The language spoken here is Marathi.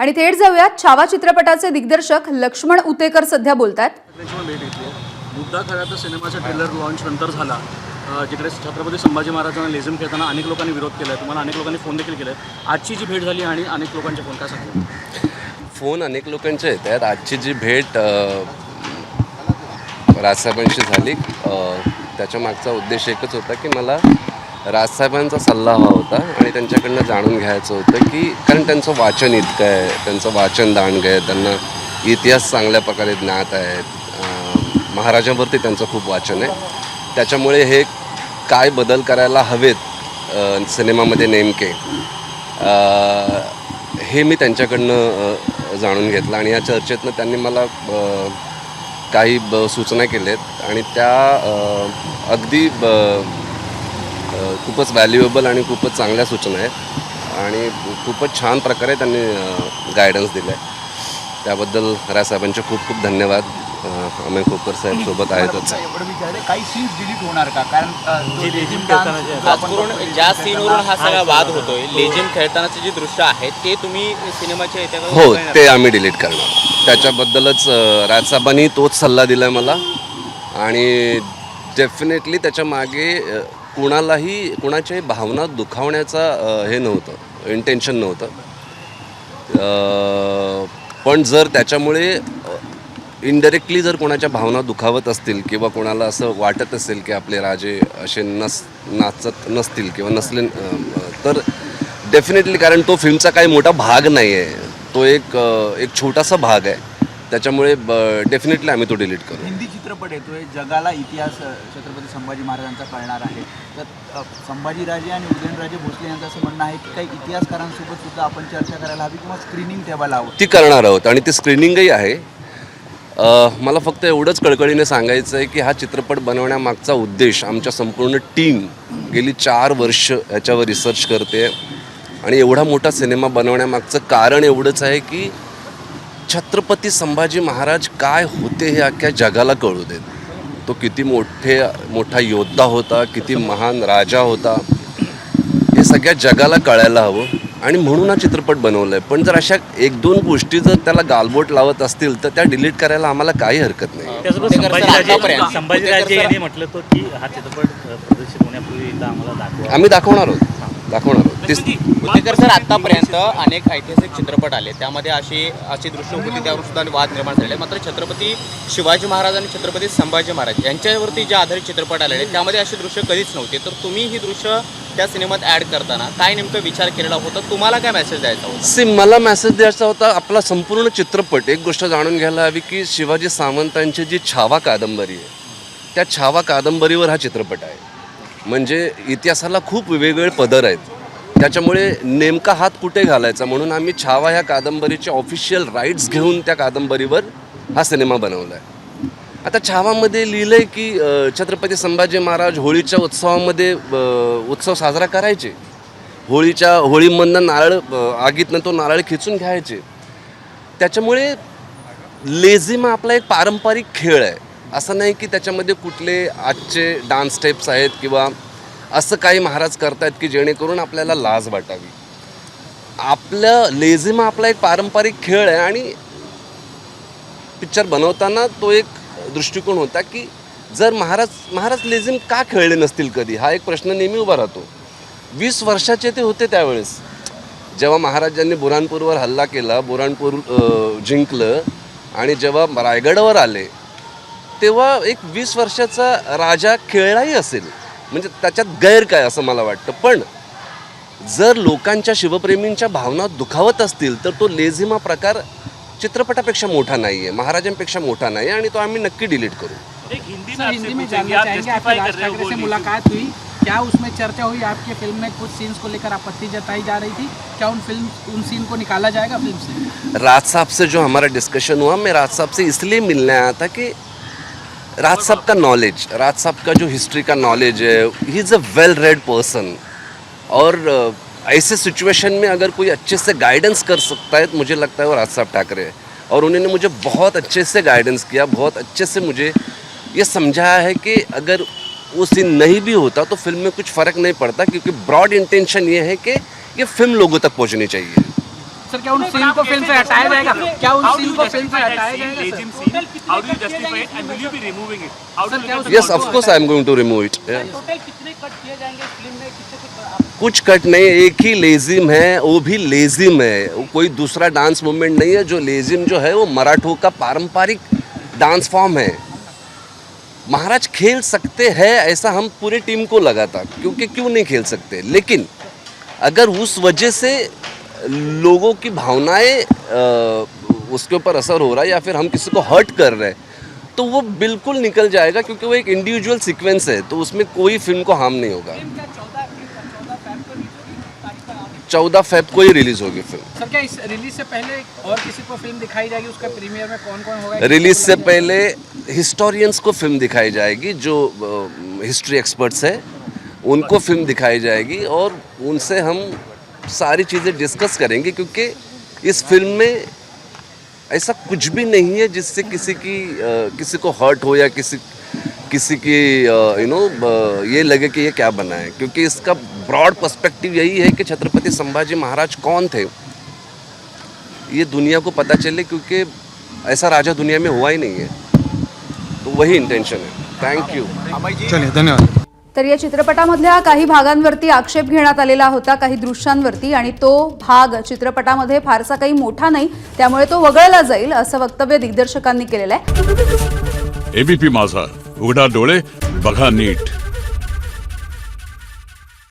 आणि थेट जाऊयात छावा चित्रपटाचे दिग्दर्शक लक्ष्मण उतेकर सध्या बोलतात। मुद्दा खरा तर सिनेमाचा ट्रेलर लॉन्च नंतर झाला, जिकडे छत्रपती संभाजी महाराजांना लेझिम खेळताना अनेक लोकांनी विरोध केला, तुम्हाला अनेक लोकांनी फोन देखील केले। आजची जी भेट झाली आणि अनेक लोकांचे फोन, काय सांगतो? फोन अनेक लोकांचे येत आहेत। आजची जी भेट राजसाहेबांशी झाली, त्याच्या मागचा उद्देश एकच होता की मला राजसाहेबांचा सल्ला हवा होता आणि त्यांच्याकडनं जाणून घ्यायचं होतं की कारण त्यांचं वाचन इतकं आहे, त्यांचं वाचन दांडगं आहे, त्यांना इतिहास चांगल्या प्रकारे ज्ञात आहेत, महाराजांवरती त्यांचं खूप वाचन आहे, त्याच्यामुळे हे काय बदल करायला हवेत सिनेमामध्ये नेमके हे मी त्यांच्याकडनं जाणून घेतलं आणि या चर्चेतनं त्यांनी मला काही सूचना केल्यात आणि त्या अगदी खूपच व्हॅल्युएबल आणि खूपच चांगल्या सूचना आहेत आणि खूपच छान प्रकारे त्यांनी गायडन्स दिलं आहे। त्याबद्दल राजसाहेबांचे खूप खूप धन्यवाद। अमेय खोकर साहेब सोबत आहेतच। काही सीन्स डिलीट होणार का? कारण ज्या सीनवरून हा सगळा वाद होतोय, लेझिम खेळतानाचे जे दृश्य आहेत ते तुम्ही सिनेमाच्या हो, ते आम्ही डिलीट करणार। त्याच्याबद्दलच राजसाहेबांनी तोच सल्ला दिला आहे मला आणि डेफिनेटली त्याच्या मागे कुणाच्याही भावना दुखावण्याचा हे नव्हतं, इंटेन्शन नव्हतं। पण जर त्याच्यामुळे इनडायरेक्टली जर कोणाच्या भावना दुखावत असतील किंवा कोणाला असं वाटत असेल की आपले राजे असे नाचत नसतील किंवा नसले तर डेफिनेटली, कारण तो फिल्मचा काही मोठा भाग नाही आहे, तो एक छोटासा भाग आहे, त्याच्यामुळे डेफिनेटली आम्ही तो डिलीट करू। हिंदी चित्रपट येतोय, जगाला इतिहास छत्रपती संभाजी महाराजांचा कळणार आहे, तर संभाजीराजे आणि उदयनराजे भोसले यांचं असं म्हणणं आहे की काही इतिहासकारांसोबत सुद्धा आपण चर्चा करायला हवी किंवा स्क्रीनिंग ठेवायला हवं। ती करणार आहोत आणि ती स्क्रीनिंगही आहे। मला फक्त एवढंच कळकळीने सांगायचं आहे की हा चित्रपट बनवण्यामागचा उद्देश, आमच्या संपूर्ण टीम गेली 4 वर्ष ह्याच्यावर रिसर्च करते आणि एवढा मोठा सिनेमा बनवण्यामागचं कारण एवढंच आहे की छत्रपती संभाजी महाराज काय होते हे अख्ख्या जगाला कळू देत। तो किती मोठा योद्धा होता, किती महान राजा होता, हे सगळ्या जगाला कळायला हवं आणि म्हणून हा चित्रपट बनवला आहे। पण जर अशा 1-2 गोष्टी जर त्याला गालबोट लावत असतील तर त्या डिलीट करायला आम्हाला काही हरकत नाही। संभाजीराजे यांनी म्हटलं तो की हा चित्रपट प्रदर्शित होण्यापूर्वी एकदा आम्हाला दाखवा। आम्ही दाखवणार आहोत। उतेकर सर, आतापर्यंत अनेक ऐतिहासिक चित्रपट आले, त्यामध्ये अशी दृश्य होती, त्यावर सुद्धा वाद निर्माण झालेले। मात्र छत्रपती शिवाजी महाराज आणि छत्रपती संभाजी महाराज यांच्यावरती जे आधारित चित्रपट आलेले त्यामध्ये अशी दृश्य कधीच नव्हते, तर तुम्ही ही दृश्य त्या सिनेमात ॲड करताना काय नेमकं विचार केलेला होता? तुम्हाला काय मेसेज द्यायचा होता? मला मेसेज द्यायचा होता, आपला संपूर्ण चित्रपट एक गोष्ट जाणून घ्यायला हवी की शिवाजी सावंतांची जी छावा कादंबरी आहे, त्या छावा कादंबरीवर हा चित्रपट आहे। म्हणजे इतिहासाला खूप वेगवेगळे पदर आहेत, त्याच्यामुळे नेमका हात कुठे घालायचा म्हणून आम्ही छावा ह्या कादंबरीचे ऑफिशियल राईट्स घेऊन त्या कादंबरीवर हा सिनेमा बनवला आहे। आता छावामध्ये लिहिलं आहे की छत्रपती संभाजी महाराज होळीच्या उत्सवामध्ये उत्सव साजरा करायचे, होळीमधनं नारळ, आगीतनं तो नारळ खिचून घ्यायचे। त्याच्यामुळे लेझिम आपला एक पारंपरिक खेळ आहे, असं नाही की त्याच्यामध्ये कुठले आजचे डान्स स्टेप्स आहेत किंवा असं काही महाराज करतायत की जेणेकरून आपल्याला लाज वाटावी। आपलं लेझिम आपला एक पारंपरिक खेळ आहे आणि पिक्चर बनवताना तो एक दृष्टिकोन होता की जर महाराज लेझिम का खेळले नसतील कधी, हा एक प्रश्न नेहमी उभा राहतो। 20 वर्षाचे ते होते त्यावेळेस, जेव्हा महाराजांनी बुऱ्हाणपूरवर हल्ला केला, बुऱ्हाणपूर जिंकलं आणि जेव्हा रायगडावर आले तेव्हा एक 20 वर्षाचा राजा खेळलाही असेल, म्हणजे त्याच्यात गैर काय असं मला वाटतं। पण जर लोकांच्या शिवप्रेमींच्या भावना दुखावत असतील तर तो लेझिम हा प्रकार चित्रपटापेक्षा मोठा नाही आहे, महाराजांपेक्षा मोठा नाही आहे आणि तो आम्ही नक्की डिलीट करू। हिंदी में जानना चाहेंगे, आपकी राज ठाकरे से मुलाकात हुई, क्या उसमें चर्चा हुई? आपके फिल्म में कुछ सीन्स को लेकर आपत्ति जताई जा रही थी, क्या उन सीन को निकाला जाएगा फिल्म से? राज साहब से जो हमारा डिस्कशन हुआ, मैं राज साहब से इसलिए मिलने आया था कि राज साहब का नॉलेज, राज साहब का जो हिस्ट्री का नॉलेज है, he is a well read person और ऐसे सिचुएशन में अगर कोई अच्छे से गाइडेंस कर सकता है तो मुझे लगता है वो राज साहब ठाकरे है। और उन्होंने मुझे बहुत अच्छे से गाइडेंस किया, बहुत अच्छे से मुझे ये समझाया है कि अगर वो सीन नहीं भी होता तो फिल्म में कुछ फ़र्क नहीं पड़ता, क्योंकि ब्रॉड इंटेंशन ये है कि ये फिल्म लोगों तक पहुंचनी चाहिए। सर क्या उन सीन को फिल्म से हटाया जाएगा? क्या उन सीन को फिल्म से हटाया जाएगा legend sir? scene? How do you justify it and will you be removing it? How do you look at the Yes, of course I am going to remove it. Yeah. Total कितने कट किए जाएंगे इस फिल्म में? कितने कुछ कट नहीं, एक ही लेजिम है, वो भी लेजिम है, वो कोई दूसरा डांस मूवमेंट नहीं है। जो लेजिम जो है वो मराठों का पारंपरिक डांस फॉर्म है। महाराज खेल सकते हैं ऐसा हम पूरे टीम को लगा था, क्योंकि क्यों नहीं खेल सकते, लेकिन अगर उस वजह से लोगों की भावनाएं उसके ऊपर असर हो रहा है या फिर हम किसी को हर्ट कर रहे हैं तो वो बिल्कुल निकल जाएगा, क्योंकि वो एक इंडिविजुअल सीक्वेंस है, तो उसमें कोई फिल्म को हार्म नहीं होगा। 14 फेब को ही रिलीज होगी फिल्म। सर क्या इस रिलीज से पहले और किसी को फिल्म दिखाई जाएगी? उसका प्रीमियर में कौन कौन होगा? रिलीज से पहले हिस्टोरियंस को फिल्म दिखाई जाएगी, जो हिस्ट्री एक्सपर्ट्स है उनको फिल्म दिखाई जाएगी और उनसे हम सारी चीज़ें डिस्कस करेंगे, क्योंकि इस फिल्म में ऐसा कुछ भी नहीं है जिससे किसी को हर्ट हो या किसी की ये लगे कि ये क्या बना है, क्योंकि इसका ब्रॉड पर्सपेक्टिव यही है कि छत्रपति संभाजी महाराज कौन थे ये दुनिया को पता चले, क्योंकि ऐसा राजा दुनिया में हुआ ही नहीं है, तो वही इंटेंशन है। Thank you. चलिए, धन्यवाद। तर या चित्रपटामधल्या काही भागांवरती आक्षेप घेण्यात आलेला होता, काही दृश्यांवरती, आणि तो भाग चित्रपटामध्ये फारसा काही मोठा नाही, त्यामुळे तो वगळला जाईल असं वक्तव्य दिग्दर्शकांनी केलेलं आहे। एबीपी माझा, उघडा डोळे बघा नीट।